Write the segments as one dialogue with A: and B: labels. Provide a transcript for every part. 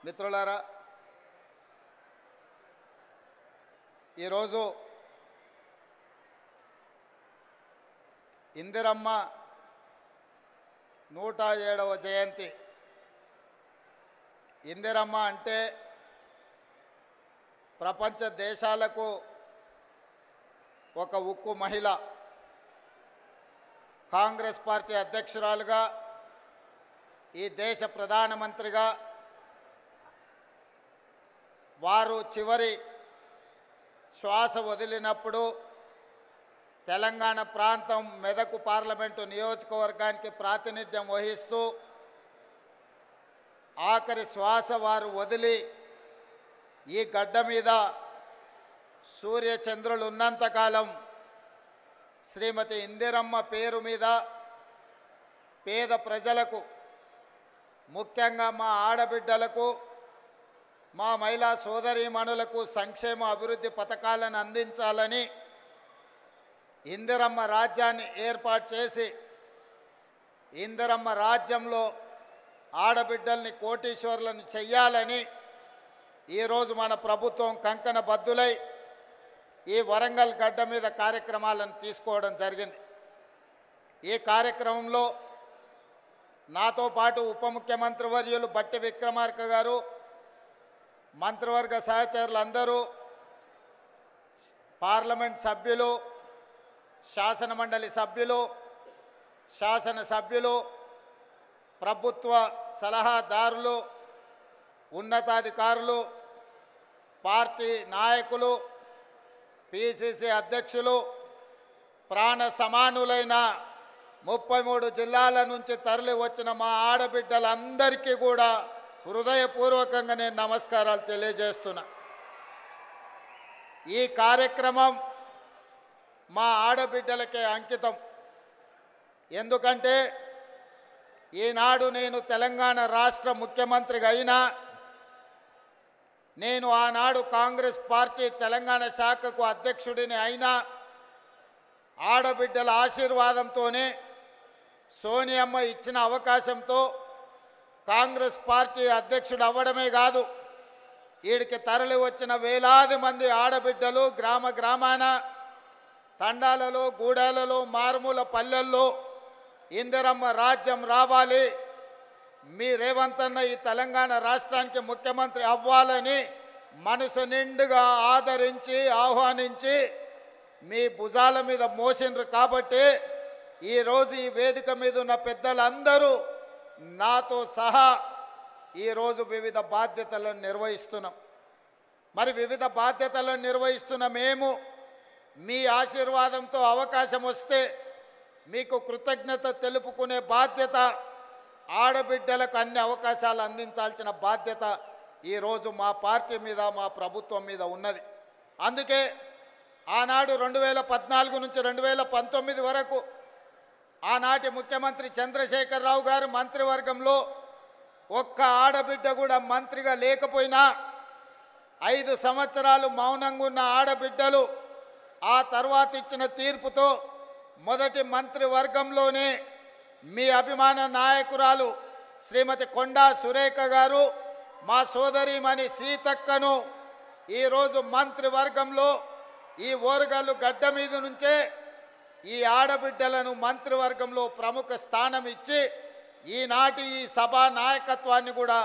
A: మిత్రులారా, ఈరోజు ఇందిరమ్మ 107వ జయంతి. ఇందిరమ్మ అంటే ప్రపంచ దేశాలకు ఒక ఉక్కు మహిళ. కాంగ్రెస్ పార్టీ అధ్యక్షురాలుగా, ఈ దేశ ప్రధానమంత్రిగా వారు చివరి శ్వాస వదిలినప్పుడు తెలంగాణ ప్రాంతం మెదక్ పార్లమెంటు నియోజకవర్గానికి ప్రాతినిధ్యం వహిస్తూ ఆఖరి శ్వాస వారు వదిలి ఈ గడ్డ మీద సూర్యచంద్రులు ఉన్నంతకాలం శ్రీమతి ఇందిరమ్మ పేరు మీద పేద ప్రజలకు, ముఖ్యంగా మా ఆడబిడ్డలకు, మా మహిళా సోదరీమణులకు సంక్షేమ అభివృద్ధి పథకాలను అందించాలని ఇందిరమ్మ రాజ్యాన్ని ఏర్పాటు చేసి ఇందిరమ్మ రాజ్యంలో ఆడబిడ్డల్ని కోటీశ్వరులను చెయ్యాలని ఈరోజు మన ప్రభుత్వం కంకణ బద్దులై ఈ వరంగల్ గడ్డ మీద కార్యక్రమాలను తీసుకోవడం జరిగింది. ఈ కార్యక్రమంలో నాతో పాటు ఉప ముఖ్యమంత్రి వర్యులు బట్టి విక్రమార్క గారు, మంత్రివర్గ సహచరులందరూ, పార్లమెంట్ సభ్యులు, శాసనమండలి సభ్యులు, శాసనసభ్యులు, ప్రభుత్వ సలహాదారులు, ఉన్నతాధికారులు, పార్టీ నాయకులు, పిసిసి అధ్యక్షులు, ప్రాణ సమానులైన 33 జిల్లాల నుంచి తరలి వచ్చిన మా ఆడబిడ్డలందరికీ కూడా హృదయపూర్వకంగా నేను నమస్కారాలు తెలియజేస్తున్నా. ఈ కార్యక్రమం మా ఆడబిడ్డలకే అంకితం. ఎందుకంటే ఈనాడు నేను తెలంగాణ రాష్ట్ర ముఖ్యమంత్రిగా అయినా, నేను ఆనాడు కాంగ్రెస్ పార్టీ తెలంగాణ శాఖకు అధ్యక్షుడిని అయినా ఆడబిడ్డల ఆశీర్వాదంతోనే, సోనియమ్మ ఇచ్చిన అవకాశంతో కాంగ్రెస్ పార్టీ అధ్యక్షుడు అవ్వడమే కాదు, వీడికి తరలి వచ్చిన వేలాది మంది ఆడబిడ్డలు గ్రామ గ్రామాన, తండాలలో, గూడాలలో, మారుమూల పల్లెల్లో ఇందిరమ్మ రాజ్యం రావాలి, మీ రేవంత్ అన్న ఈ తెలంగాణ రాష్ట్రానికి ముఖ్యమంత్రి అవ్వాలని మనసు నిండుగా ఆదరించి ఆహ్వానించి మీ భుజాల మీద మోసిండ్రు. కాబట్టి ఈరోజు ఈ వేదిక మీద ఉన్న పెద్దలందరూ నాతో సహా ఈరోజు వివిధ బాధ్యతలను నిర్వహిస్తున్నాం. మరి వివిధ బాధ్యతలను నిర్వహిస్తున్న మేము మీ ఆశీర్వాదంతో అవకాశం వస్తే మీకు కృతజ్ఞత తెలుపుకునే బాధ్యత, ఆడబిడ్డలకు అన్ని అవకాశాలు అందించాల్సిన బాధ్యత ఈరోజు మా పార్టీ మీద, మా ప్రభుత్వం మీద ఉన్నది. అందుకే ఆనాడు 2014 నుంచి 2019 వరకు ఆనాటి ముఖ్యమంత్రి చంద్రశేఖరరావు గారు మంత్రివర్గంలో ఒక్క ఆడబిడ్డ కూడా మంత్రిగా లేకపోయినా 5 సంవత్సరాలు మౌనంగా ఉన్న ఆడబిడ్డలు ఆ తర్వాత ఇచ్చిన తీర్పుతో మొదటి మంత్రివర్గంలోనే మీ అభిమాన నాయకురాలు శ్రీమతి కొండా సురేఖ గారు, మా సోదరీమణి సీతక్కను ఈరోజు మంత్రివర్గంలో ఈ ఓరుగల్లు గడ్డ మీద నుంచే ఈ ఆడబిడ్డలను మంత్రివర్గంలో ప్రముఖ స్థానం ఇచ్చి ఈనాటి ఈ సభా నాయకత్వాన్ని కూడా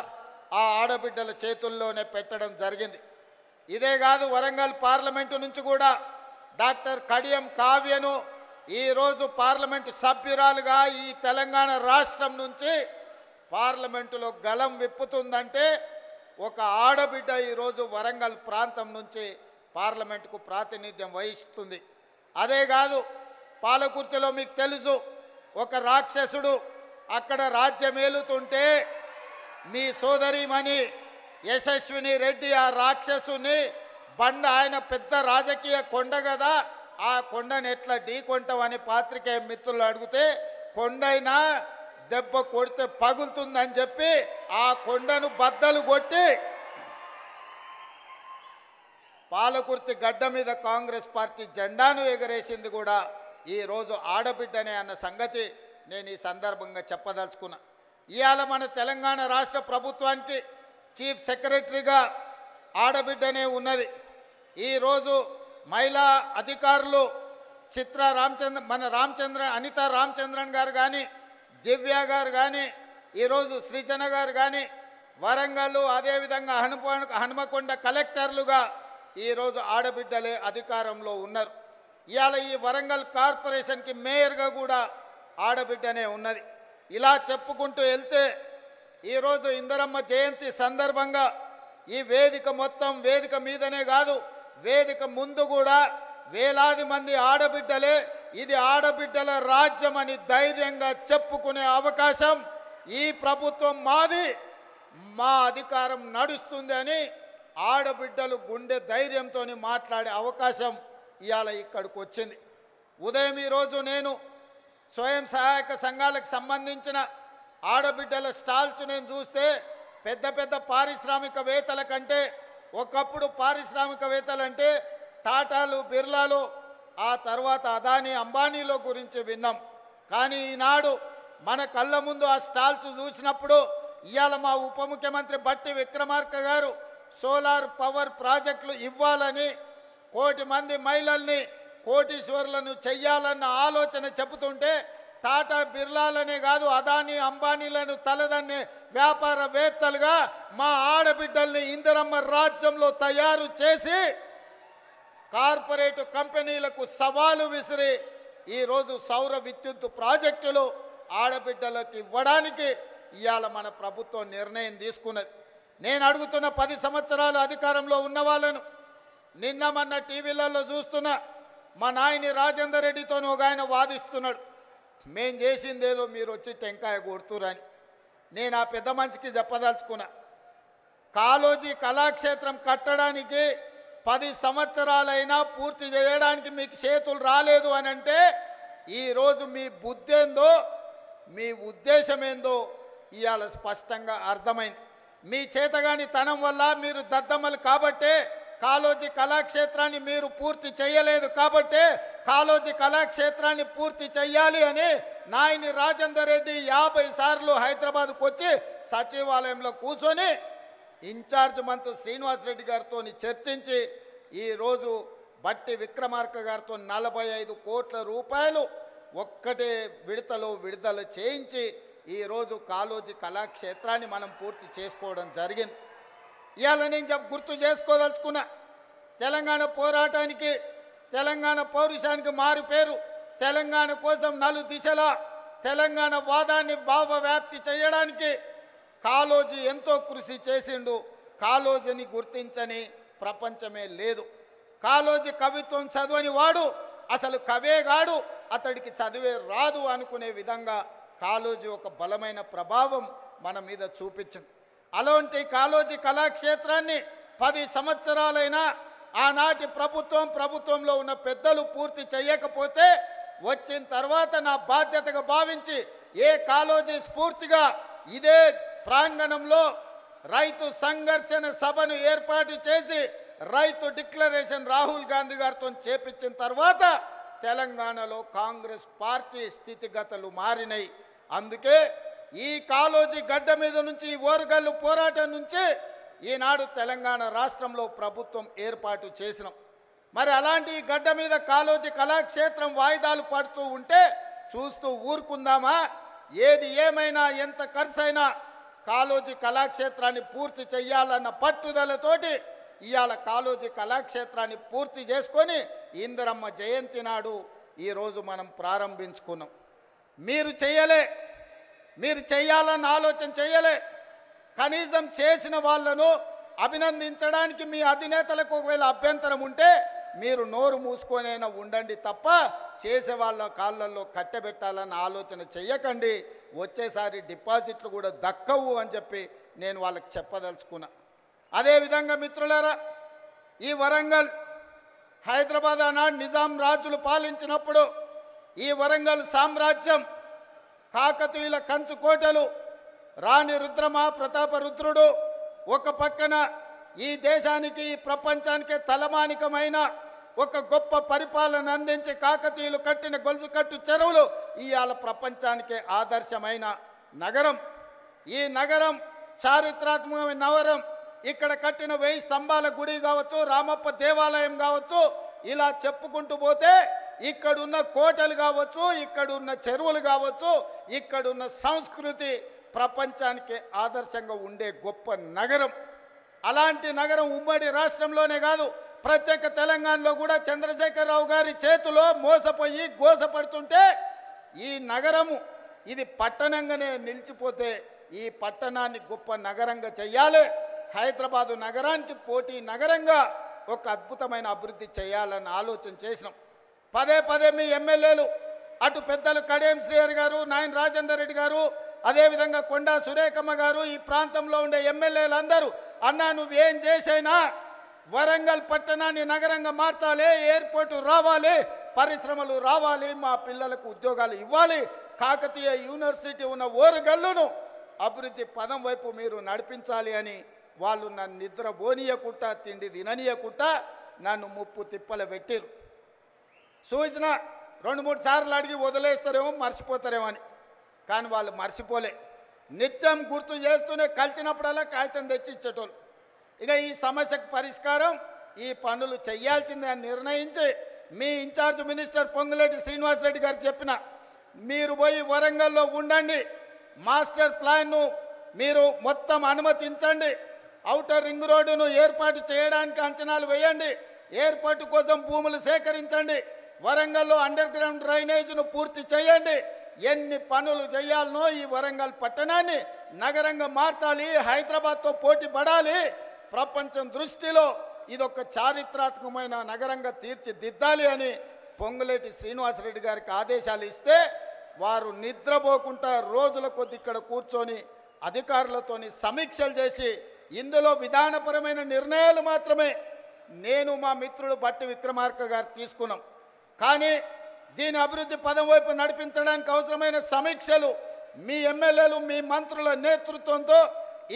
A: ఆ ఆడబిడ్డల చేతుల్లోనే పెట్టడం జరిగింది. ఇదే కాదు, వరంగల్ పార్లమెంటు నుంచి కూడా డాక్టర్ కడియం కావ్యను ఈరోజు పార్లమెంటు సభ్యురాలుగా ఈ తెలంగాణ రాష్ట్రం నుంచి పార్లమెంటులో గలం విప్పుతుందంటే ఒక ఆడబిడ్డ ఈరోజు వరంగల్ ప్రాంతం నుంచి పార్లమెంటుకు ప్రాతినిధ్యం వహిస్తుంది. అదే కాదు, పాలకుర్తిలో మీకు తెలుసు, ఒక రాక్షసుడు అక్కడ రాజ్యమేలుతుంటే మీ సోదరీమణి యశస్విని రెడ్డి ఆ రాక్షసుని బండ, ఆయన పెద్ద రాజకీయ కొండ కదా, ఆ కొండను ఎట్లా ఢీకొంటామని పాత్రికేయ మిత్రులు అడిగితే కొండైనా దెబ్బ కొడితే పగులుతుందని చెప్పి ఆ కొండను బద్దలు కొట్టి పాలకుర్తి గడ్డ మీద కాంగ్రెస్ పార్టీ జెండాను ఎగరేసింది కూడా ఈరోజు ఆడబిడ్డనే అన్న సంగతి నేను ఈ సందర్భంగా చెప్పదలుచుకున్నా. ఇవాళ మన తెలంగాణ రాష్ట్ర ప్రభుత్వానికి చీఫ్ సెక్రటరీగా ఆడబిడ్డనే ఉన్నది. ఈరోజు మహిళా అధికారులు అనితా రామచంద్రన్ గారు కానీ, దివ్య గారు కానీ, ఈరోజు శ్రీజన గారు కానీ, వరంగల్ అదేవిధంగా హనుమకొండ కలెక్టర్లుగా ఈరోజు ఆడబిడ్డలే అధికారంలో ఉన్నారు. ఇవాళ ఈ వరంగల్ కార్పొరేషన్కి మేయర్గా కూడా ఆడబిడ్డనే ఉన్నది. ఇలా చెప్పుకుంటూ వెళ్తే ఈరోజు ఇందిరమ్మ జయంతి సందర్భంగా ఈ వేదిక మొత్తం వేదిక మీదనే కాదు, వేదిక ముందు కూడా వేలాది మంది ఆడబిడ్డలే ఇది ఆడబిడ్డల రాజ్యం అని ధైర్యంగా చెప్పుకునే అవకాశం ఈ ప్రభుత్వం మాది, మా అధికారం నడుస్తుంది అని ఆడబిడ్డలు గుండె ధైర్యంతో మాట్లాడే అవకాశం ఇవాళ ఇక్కడికి వచ్చింది. ఉదయం ఈరోజు నేను స్వయం సహాయక సంఘాలకు సంబంధించిన ఆడబిడ్డల స్టాల్స్ నేను చూస్తే పెద్ద పెద్ద పారిశ్రామికవేత్తల కంటే, ఒకప్పుడు పారిశ్రామికవేత్తలంటే టాటాలు, బిర్లాలు, ఆ తర్వాత అదానీ, అంబానీలో గురించి విన్నాం. కానీ ఈనాడు మన కళ్ళ ముందు ఆ స్టాల్స్ చూసినప్పుడు ఇవాళ మా ఉప ముఖ్యమంత్రి బట్టి విక్రమార్క గారు సోలార్ పవర్ ప్రాజెక్టులు ఇవ్వాలని, 1 కోటి మంది మహిళల్ని కోటీశ్వరులను చెయ్యాలన్న ఆలోచన చెబుతుంటే టాటా, బిర్లాలనే కాదు అదానీ, అంబానీలను తలదన్నే వ్యాపారవేత్తలుగా మా ఆడబిడ్డల్ని ఇందిరమ్మ రాజ్యంలో తయారు చేసి కార్పొరేట్ కంపెనీలకు సవాలు విసిరి ఈరోజు సౌర విద్యుత్ ప్రాజెక్టులు ఆడబిడ్డలకు ఇవ్వడానికి ఇవాళ మన ప్రభుత్వం నిర్ణయం తీసుకున్నది. నేను అడుగుతున్న 10 సంవత్సరాలు అధికారంలో ఉన్న వాళ్ళను, నిన్న మొన్న టీవీలలో చూస్తున్నా మా నాయని రాజేందర్ రెడ్డితో ఒక ఆయన వాదిస్తున్నాడు, మేం చేసిందేదో మీరు వచ్చి టెంకాయ కొడుతురని. నేను ఆ పెద్ద మనిషికి చెప్పదలుచుకున్నా, కాళోజీ కళాక్షేత్రం కట్టడానికి 10 సంవత్సరాలైనా పూర్తి చేయడానికి మీకు చేతులు రాలేదు అని అంటే ఈరోజు మీ బుద్ధి ఏందో, మీ ఉద్దేశం ఏందో ఇవాళ స్పష్టంగా అర్థమైంది. మీ చేతగాని తనం వల్ల మీరు దద్దమ్మలు కాబట్టే కాళోజీ కళాక్షేత్రాన్ని మీరు పూర్తి చేయలేదు కాబట్టే కాళోజీ కళాక్షేత్రాన్ని పూర్తి చెయ్యాలి అని నాయని రాజేందర్ రెడ్డి 50 సార్లు హైదరాబాద్కు వచ్చి సచివాలయంలో కూర్చొని ఇన్ఛార్జ్ మంత్రి శ్రీనివాస్ రెడ్డి గారితో చర్చించి ఈరోజు బట్టి విక్రమార్క గారితో 45 కోట్ల రూపాయలు ఒక్కటే విడతలో విడుదల చేయించి ఈరోజు కాళోజీ కళాక్షేత్రాన్ని మనం పూర్తి చేసుకోవడం జరిగింది. ఇవాళ నేను గుర్తు చేసుకోదలుచుకున్నా, తెలంగాణ పోరాటానికి, తెలంగాణ పౌరుషానికి మారు పేరు, తెలంగాణ కోసం 4 దిశలా తెలంగాణ వాదాన్ని భావవ్యాప్తి చేయడానికి కాళోజీ ఎంతో కృషి చేసిండు. కాళోజీని గుర్తించని ప్రపంచమే లేదు. కాళోజీ కవిత్వం చదవని వాడు అసలు కవేగాడు, అతడికి చదివే రాదు అనుకునే విధంగా కాళోజీ ఒక బలమైన ప్రభావం మన మీద చూపించింది. అలాంటి కాళోజీ కళాక్షేత్రాన్ని 10 సంవత్సరాలైనా ఆనాటి ప్రభుత్వంలో ఉన్న పెద్దలు పూర్తి చేయకపోతే వచ్చిన తర్వాత నా బాధ్యతగా భావించి కాళోజీ స్ఫూర్తిగా ఇదే ప్రాంగణంలో రైతు సంఘర్షణ సభను ఏర్పాటు చేసి రైతు డిక్లరేషన్ రాహుల్ గాంధీ గారితో చేపించిన తర్వాత తెలంగాణలో కాంగ్రెస్ పార్టీ స్థితిగతులు మారినాయి. అందుకే ఈ కాళోజీ గడ్డ మీద నుంచి, ఈ ఓరుగల్లు పోరాటం నుంచి ఈనాడు తెలంగాణ రాష్ట్రంలో ప్రభుత్వం ఏర్పాటు చేసినాం. మరి అలాంటి ఈ గడ్డ మీద కాళోజీ కళాక్షేత్రం వాయిదాలు పడుతూ ఉంటే చూస్తూ ఊరుకుందామా? ఏది ఏమైనా ఎంత ఖర్చైనా కాళోజీ కళాక్షేత్రాన్ని పూర్తి చెయ్యాలన్న పట్టుదలతోటి ఇవాళ కాళోజీ కళాక్షేత్రాన్ని పూర్తి చేసుకొని ఇందిరమ్మ జయంతి నాడు ఈరోజు మనం ప్రారంభించుకున్నాం. మీరు చేయాలన్న ఆలోచన చేయలే. కనీసం చేసిన వాళ్ళను అభినందించడానికి మీ అధినేతలకు ఒకవేళ అభ్యంతరం ఉంటే మీరు నోరు మూసుకొనైనా ఉండండి తప్ప చేసే వాళ్ళ కాళ్ళల్లో కట్టెబెట్టాలన్న ఆలోచన చెయ్యకండి. వచ్చేసారి డిపాజిట్లు కూడా దక్కవు అని చెప్పి నేను వాళ్ళకి చెప్పదలుచుకున్నా. అదేవిధంగా మిత్రులారా, ఈ వరంగల్, హైదరాబాద్ ఆనాడు నిజాం రాజులు పాలించినప్పుడు ఈ వరంగల్ సామ్రాజ్యం, కాకతీయుల కంచుకోటలు, రాణి రుద్రమ, ప్రతాపరుద్రుడు ఒక పక్కన ఈ దేశానికి, ఈ ప్రపంచానికి తలమానికమైన ఒక గొప్ప పరిపాలన అందించి కాకతీయులు కట్టిన గొలుసుకట్టు చెరువులు ఇవాళ ప్రపంచానికే ఆదర్శమైన నగరం. ఈ నగరం చారిత్రాత్మకమైన నగరం. ఇక్కడ కట్టిన 1000 స్తంభాల గుడి కావచ్చు, రామప్ప దేవాలయం కావచ్చు, ఇలా చెప్పుకుంటూ పోతే ఇక్కడున్న కోటలు కావచ్చు, ఇక్కడున్న చెరువులు కావచ్చు, ఇక్కడున్న సంస్కృతి ప్రపంచానికి ఆదర్శంగా ఉండే గొప్ప నగరం. అలాంటి నగరం ఉమ్మడి రాష్ట్రంలోనే కాదు, ప్రత్యేక తెలంగాణలో కూడా చంద్రశేఖరరావు గారి చేతిలో మోసపోయి గోసపడుతుంటే ఈ నగరము ఇది పట్టణంగానే నిలిచిపోతే ఈ పట్టణాన్ని గొప్ప నగరంగా చెయ్యాలి. హైదరాబాదు నగరానికి పోటీ నగరంగా ఒక అద్భుతమైన అభివృద్ధి చేయాలని ఆలోచన చేసినాం. పదే పదే మీ ఎమ్మెల్యేలు అటు పెద్దలు కడియం శ్రీహరి గారు, నాయన రాజేందర్ రెడ్డి గారు, అదేవిధంగా కొండా సురేఖమ్మ గారు, ఈ ప్రాంతంలో ఉండే ఎమ్మెల్యేలందరూ అన్నా నువ్వేం చేసైనా వరంగల్ పట్టణాన్ని నగరంగా మార్చాలి, ఎయిర్పోర్టు రావాలి, పరిశ్రమలు రావాలి, మా పిల్లలకు ఉద్యోగాలు ఇవ్వాలి, కాకతీయ యూనివర్సిటీ ఉన్న ఓరుగల్లును అభివృద్ధి పదం వైపు మీరు నడిపించాలి అని వాళ్ళు నన్ను నిద్ర పోనీయకుట్ట, తిండి తిననీయకుట్ట నన్ను ముప్పు తిప్పలు పెట్టిరు. సూచన 2-3 సార్లు అడిగి వదిలేస్తారేమో, మర్చిపోతారేమో అని. కానీ వాళ్ళు మర్చిపోలే, నిత్యం గుర్తు చేస్తూనే కలిసినప్పుడల్లా కాగితం తెచ్చి ఇచ్చేటోళ్ళు. ఇక ఈ సమస్యకు పరిష్కారం ఈ పనులు చేయాల్సిందే అని నిర్ణయించి మీ ఇన్ఛార్జ్ మినిస్టర్ పొంగులేటి శ్రీనివాసరెడ్డి గారు చెప్పిన మీరు పోయి వరంగల్లో ఉండండి, మాస్టర్ ప్లాన్ను మీరు మొత్తం అనుమతించండి, ఔటర్ రింగ్ రోడ్డును ఏర్పాటు చేయడానికి అంచనాలు వేయండి, ఏర్పాటు కోసం భూములు సేకరించండి, వరంగల్లో అండర్ గ్రౌండ్ డ్రైనేజ్ను పూర్తి చేయండి, ఎన్ని పనులు చేయాలనో ఈ వరంగల్ పట్టణాన్ని నగరంగా మార్చాలి, హైదరాబాద్తో పోటీ పడాలి, ప్రపంచం దృష్టిలో ఇదొక చారిత్రాత్మకమైన నగరంగా తీర్చిదిద్దాలి అని పొంగులేటి శ్రీనివాసరెడ్డి గారికి ఆదేశాలు ఇస్తే వారు నిద్రపోకుండా రోజుల కొద్ది ఇక్కడ కూర్చొని అధికారులతోని సమీక్షలు చేసి ఇందులో విధానపరమైన నిర్ణయాలు మాత్రమే నేను మా మిత్రుడు బట్టి విక్రమార్క గారు తీసుకున్నాం. కానీ దీని అభివృద్ధి పదం వైపు నడిపించడానికి అవసరమైన సమీక్షలు మీ ఎమ్మెల్యేలు మీ మంత్రుల నేతృత్వంతో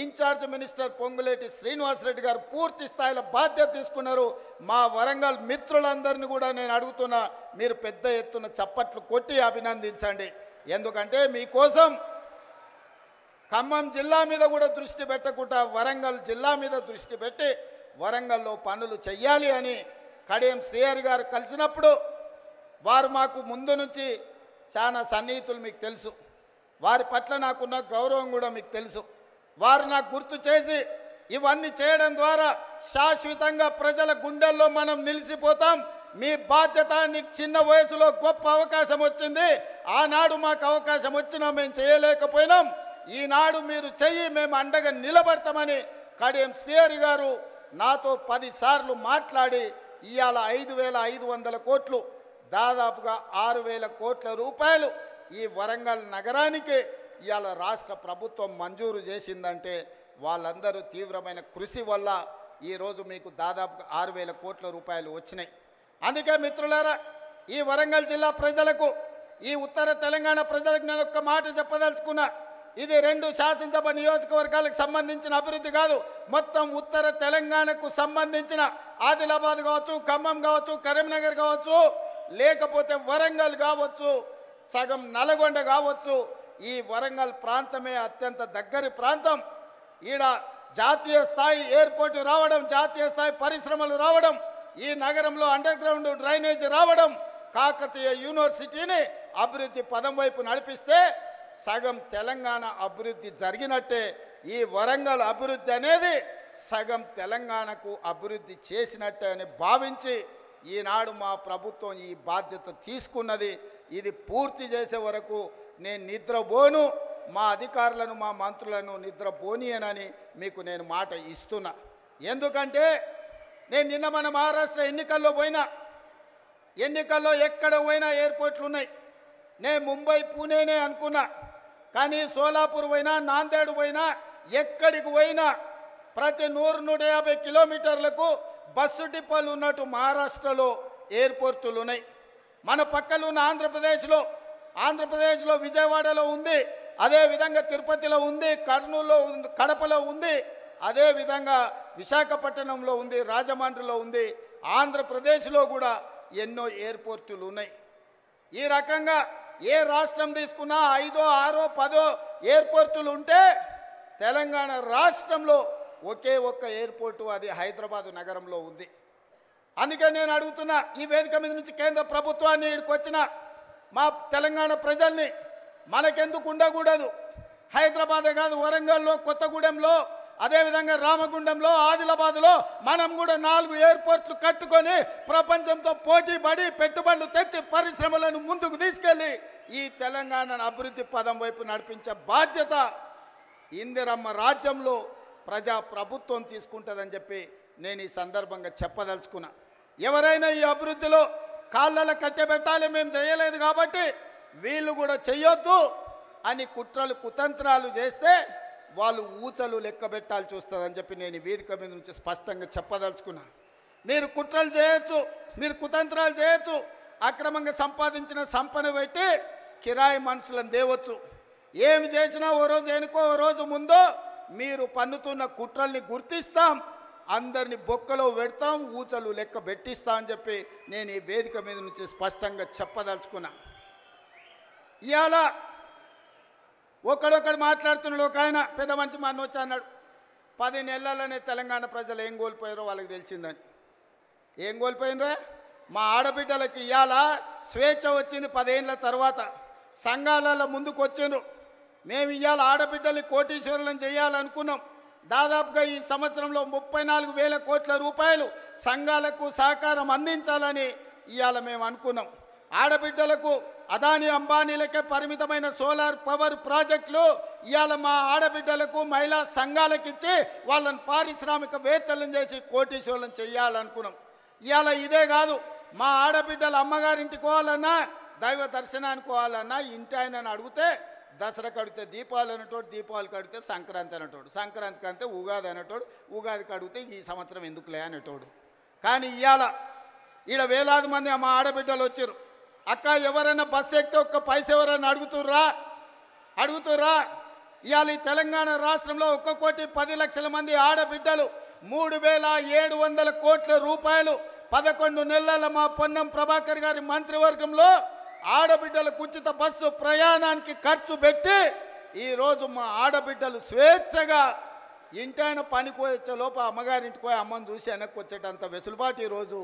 A: ఇన్ఛార్జ్ మినిస్టర్ పొంగులేటి శ్రీనివాసరెడ్డి గారు పూర్తి స్థాయిలో బాధ్యత తీసుకున్నారు. మా వరంగల్ మిత్రులందరినీ కూడా నేను అడుగుతున్నా, మీరు పెద్ద ఎత్తున చప్పట్లు కొట్టి అభినందించండి. ఎందుకంటే మీకోసం ఖమ్మం జిల్లా మీద కూడా దృష్టి పెట్టకుండా వరంగల్ జిల్లా మీద దృష్టి పెట్టి వరంగల్లో పనులు చెయ్యాలి అని కడియం శ్రీహరి గారు కలిసినప్పుడు వారు మాకు ముందు నుంచి చాలా సన్నిహితులు, మీకు తెలుసు. వారి పట్ల నాకున్న గౌరవం కూడా మీకు తెలుసు. వారు నాకు గుర్తు చేసి ఇవన్నీ చేయడం ద్వారా శాశ్వతంగా ప్రజల గుండెల్లో మనం నిలిచిపోతాం. మీ బాధ్యత, నీకు చిన్న వయసులో గొప్ప అవకాశం వచ్చింది, ఆనాడు మాకు అవకాశం వచ్చినా మేము చేయలేకపోయినాం, ఈనాడు మీరు చెయ్యి, మేము అండగా నిలబడతామని కడియం శ్రీహరి గారు నాతో 10 సార్లు మాట్లాడి ఇవాళ 5,500 కోట్లు, దాదాపుగా 6,000 కోట్ల రూపాయలు ఈ వరంగల్ నగరానికి ఇవాళ రాష్ట్ర ప్రభుత్వం మంజూరు చేసిందంటే వాళ్ళందరూ తీవ్రమైన కృషి వల్ల ఈరోజు మీకు దాదాపుగా 6,000 కోట్ల రూపాయలు వచ్చినాయి. అందుకే మిత్రులారా, ఈ వరంగల్ జిల్లా ప్రజలకు, ఈ ఉత్తర తెలంగాణ ప్రజలకు నేను ఒక్క మాట చెప్పదలుచుకున్నా. ఇది 2 శాసనసభ నియోజకవర్గాలకు సంబంధించిన అభివృద్ధి కాదు, మొత్తం ఉత్తర తెలంగాణకు సంబంధించిన ఆదిలాబాద్ కావచ్చు, ఖమ్మం కావచ్చు, కరీంనగర్ కావచ్చు, లేకపోతే వరంగల్ కావచ్చు, సగం నల్గొండ కావచ్చు. ఈ వరంగల్ ప్రాంతమే అత్యంత దగ్గరి ప్రాంతం. ఈడ జాతీయ స్థాయి ఎయిర్పోర్టు రావడం, జాతీయ స్థాయి పరిశ్రమలు రావడం, ఈ నగరంలో అండర్ గ్రౌండ్ డ్రైనేజ్ రావడం, కాకతీయ యూనివర్సిటీని అభివృద్ధి పదం వైపు నడిపిస్తే సగం తెలంగాణ అభివృద్ధి జరిగినట్టే. ఈ వరంగల్ అభివృద్ధి అనేది సగం తెలంగాణకు అభివృద్ధి చేసినట్టే అని భావించి ఈనాడు మా ప్రభుత్వం ఈ బాధ్యత తీసుకున్నది. ఇది పూర్తి చేసే వరకు నేను నిద్రపోను, మా అధికారులను మా మంత్రులను నిద్రపోనీయనని మీకు నేను మాట ఇస్తున్నా. ఎందుకంటే నేను నిన్న మన మహారాష్ట్ర ఎన్నికల్లో పోయినా, ఎన్నికల్లో ఎక్కడ పోయినా ఎయిర్పోర్ట్లు ఉన్నాయి. నేను ముంబై పూణేనే అనుకున్నా, కానీ సోలాపూర్ పోయినా, నాందేడ్ పోయినా, ఎక్కడికి పోయినా ప్రతి 100-150 కిలోమీటర్లకు బస్సు డిపోలు ఉన్నట్టు మహారాష్ట్రలో ఎయిర్పోర్టులు ఉన్నాయి. మన పక్కన ఉన్న ఆంధ్రప్రదేశ్లో విజయవాడలో ఉంది, అదేవిధంగా తిరుపతిలో ఉంది, కర్నూలులో ఉంది, కడపలో ఉంది, అదేవిధంగా విశాఖపట్నంలో ఉంది, రాజమండ్రిలో ఉంది. ఆంధ్రప్రదేశ్లో కూడా ఎన్నో ఎయిర్పోర్టులు ఉన్నాయి. ఈ రకంగా ఏ రాష్ట్రం తీసుకున్నా 5, 6, 10 ఎయిర్పోర్టులు ఉంటే తెలంగాణ రాష్ట్రంలో ఒకే ఒక్క ఎయిర్పోర్టు, అది హైదరాబాదు నగరంలో ఉంది. అందుకే నేను అడుగుతున్నా ఈ వేదిక మీద నుంచి కేంద్ర ప్రభుత్వాన్ని, ఇక్కడికి వచ్చిన మా తెలంగాణ ప్రజల్ని, మనకెందుకు ఉండకూడదు? హైదరాబాదే కాదు, వరంగల్లో, కొత్తగూడెంలో, అదేవిధంగా రామగుండంలో, ఆదిలాబాద్లో మనం కూడా 4 ఎయిర్పోర్ట్లు కట్టుకొని ప్రపంచంతో పోటీ పడి పెట్టుబడులు తెచ్చి పరిశ్రమలను ముందుకు తీసుకెళ్ళి ఈ తెలంగాణను అభివృద్ధి పదం వైపు నడిపించే బాధ్యత ఇందిరమ్మ రాజ్యంలో ప్రజా ప్రభుత్వం తీసుకుంటుందని చెప్పి నేను ఈ సందర్భంగా చెప్పదలుచుకున్నా. ఎవరైనా ఈ అభివృద్ధిలో కాళ్ళలో కట్టెబెట్టాలి, మేము చేయలేదు కాబట్టి వీళ్ళు కూడా చెయ్యొద్దు అని కుట్రలు కుతంత్రాలు చేస్తే వాళ్ళు ఊచలు లెక్క పెట్టాల్సి వస్తుందని చెప్పి నేను ఈ వేదిక మీద నుంచి స్పష్టంగా చెప్పదలుచుకున్నా. మీరు కుట్రలు చేయొచ్చు, మీరు కుతంత్రాలు చేయొచ్చు, అక్రమంగా సంపాదించిన సంపద పెట్టి కిరాయి మనుషులను తేవచ్చు. ఏమి చేసినా ఓ రోజు వెనుకో ఓ రోజు ముందో మీరు పన్నుతున్న కుట్రల్ని గుర్తిస్తాం, అందరిని బొక్కలో పెడతాం, ఊచలు లెక్క పెట్టిస్తా అని చెప్పి నేను ఈ వేదిక మీద నుంచి స్పష్టంగా చెప్పదలుచుకున్నా. ఇవాళ ఒకడొకడు మాట్లాడుతున్నాడు. ఒక ఆయన పెద్ద మనిషి మా వచ్చి అన్నాడు, 10 నెలలనే తెలంగాణ ప్రజలు ఏం కోల్పోయారో వాళ్ళకి తెలిసిందని. ఏం కోల్పోయినరా? మా ఆడబిడ్డలకి ఇవాళ స్వేచ్ఛ వచ్చింది 10 ఏళ్ళ తర్వాత. సంఘాలలో ముందుకు వచ్చిండ్రు. మేము ఇవాళ ఆడబిడ్డల్ని కోటీశ్వరులను చేయాలనుకున్నాం. దాదాపుగా ఈ సంవత్సరంలో 34,000 కోట్ల రూపాయలు సంఘాలకు సహకారం అందించాలని ఇవాళ మేము అనుకున్నాం. ఆడబిడ్డలకు అదాని అంబానీలకే పరిమితమైన సోలార్ పవర్ ప్రాజెక్టులు ఇవాళ మా ఆడబిడ్డలకు మహిళా సంఘాలకు ఇచ్చి వాళ్ళని పారిశ్రామికవేత్తలను చేసి కోటీశ్వరులను చేయాలనుకున్నాం. ఇవాళ ఇదే కాదు, మా ఆడబిడ్డలు అమ్మగారింటికి పోవాలన్నా, దైవ దర్శనానికి పోవాలన్నా ఇంటి ఆయనని అడిగితే దసరాకి అడిగితే దీపావళి అనేటోడు, దీపావళికి అడిగితే సంక్రాంతి అనేటోడు, సంక్రాంతికి అంటే ఉగాది అనేటోడు, ఉగాదికి అడిగితే ఈ సంవత్సరం ఎందుకులే అనేటోడు. కానీ ఇవాళ ఈడ వేలాది మంది మా ఆడబిడ్డలు వచ్చారు. అక్క ఎవరైనా బస్సు ఎక్కితే ఒక్క పైస ఎవరైనా అడుగుతుర్రా? ఇవాళ ఈ తెలంగాణ రాష్ట్రంలో 1,10,00,000 మంది ఆడబిడ్డలు 3,700 కోట్ల రూపాయలు 11 నెలల మా పొన్నం ప్రభాకర్ గారి మంత్రివర్గంలో ఆడబిడ్డలకు ఉచిత బస్సు ప్రయాణానికి ఖర్చు పెట్టి ఈరోజు మా ఆడబిడ్డలు స్వేచ్ఛగా ఇంటైన పనికి వచ్చే లోపల అమ్మగారింటికి పోయి అమ్మని చూసి వెనక్కి వచ్చేటంత వెసులుబాటు ఈరోజు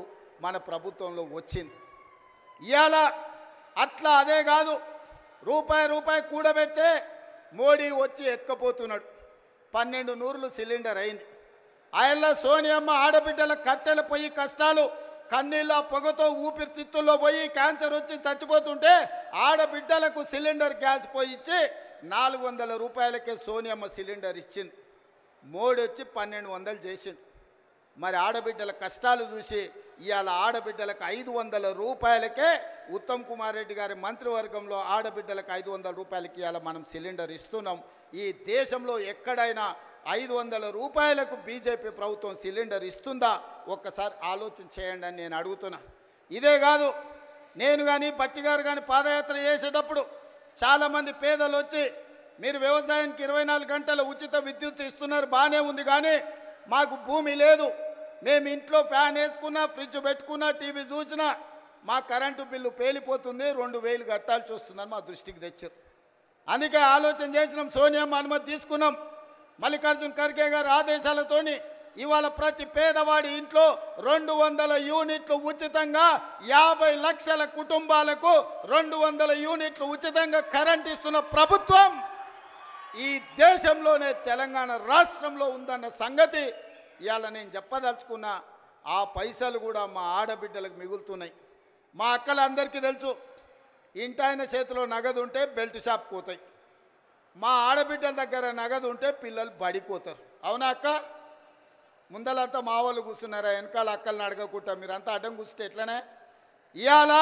A: మన ప్రభుత్వంలో వచ్చింది. ఇవాళ అట్లా అదే కాదు, రూపాయి కూడబెడితే మోడీ వచ్చి ఎత్తుకపోతున్నాడు. 12 నూరులు సిలిండర్ అయింది. ఆయనలో సోనియమ్మ ఆడబిడ్డల కట్టెల పొయ్యి కష్టాలు, కన్నీళ్ళ పొగతో ఊపిరితిత్తుల్లో పోయి క్యాన్సర్ వచ్చి చచ్చిపోతుంటే ఆడబిడ్డలకు సిలిండర్ గ్యాస్ పోయి ఇచ్చి 400 రూపాయలకే సోనియమ్మ సిలిండర్ ఇచ్చింది. మోడీ వచ్చి 1200 చేసిండు. మరి ఆడబిడ్డల కష్టాలు చూసి ఇవాళ ఆడబిడ్డలకు 500 రూపాయలకే ఉత్తమ్ కుమార్ రెడ్డి గారి మంత్రివర్గంలో ఆడబిడ్డలకు 500 రూపాయలకి ఇవాళ మనం సిలిండర్ ఇస్తున్నాం. ఈ దేశంలో ఎక్కడైనా 500 రూపాయలకు బీజేపీ ప్రభుత్వం సిలిండర్ ఇస్తుందా? ఒక్కసారి ఆలోచన చేయండి అని నేను అడుగుతున్నా. ఇదే కాదు, నేను కానీ బట్టి గారు కానీ పాదయాత్ర చేసేటప్పుడు చాలామంది పేదలు వచ్చి మీరు వ్యవసాయానికి 24 గంటల ఉచిత విద్యుత్ ఇస్తున్నారు, బాగానే ఉంది, కానీ మాకు భూమి లేదు, మేము ఇంట్లో ఫ్యాన్ వేసుకున్నా, ఫ్రిడ్జ్ పెట్టుకున్నా, టీవీ చూసినా మా కరెంటు బిల్లు పేలిపోతుంది, 2,000 కట్టాల్సి వస్తుందని మా దృష్టికి తెచ్చారు. అందుకే ఆలోచన చేసినాం, సోనియమ్మ అనుమతి తీసుకున్నాం. మల్లికార్జున ఖర్గే గారి ఆదేశాలతోని ఇవాళ ప్రతి పేదవాడి ఇంట్లో 200 యూనిట్లు ఉచితంగా, 50 లక్షల కుటుంబాలకు 200 యూనిట్లు ఉచితంగా కరెంట్ ఇస్తున్న ప్రభుత్వం ఈ దేశంలోనే తెలంగాణ రాష్ట్రంలో ఉందన్న సంగతి ఇవాళ నేను చెప్పదలుచుకున్న. ఆ పైసలు కూడా మా ఆడబిడ్డలకు మిగులుతున్నాయి. మా అక్కలందరికీ తెలుసు, ఇంటాయన చేతిలో నగదు ఉంటే బెల్ట్ షాప్ పోతాయి, మా ఆడబిడ్డల దగ్గర నగదు ఉంటే పిల్లలు బడిపోతారు. అవునా అక్క? ముందలంతా మా వాళ్ళు కూర్చున్నారా, వెనకాల అక్కల్ని అడగకుండా మీరంతా అడ్డం కూర్చుంటే ఎట్లనే? ఇవాళ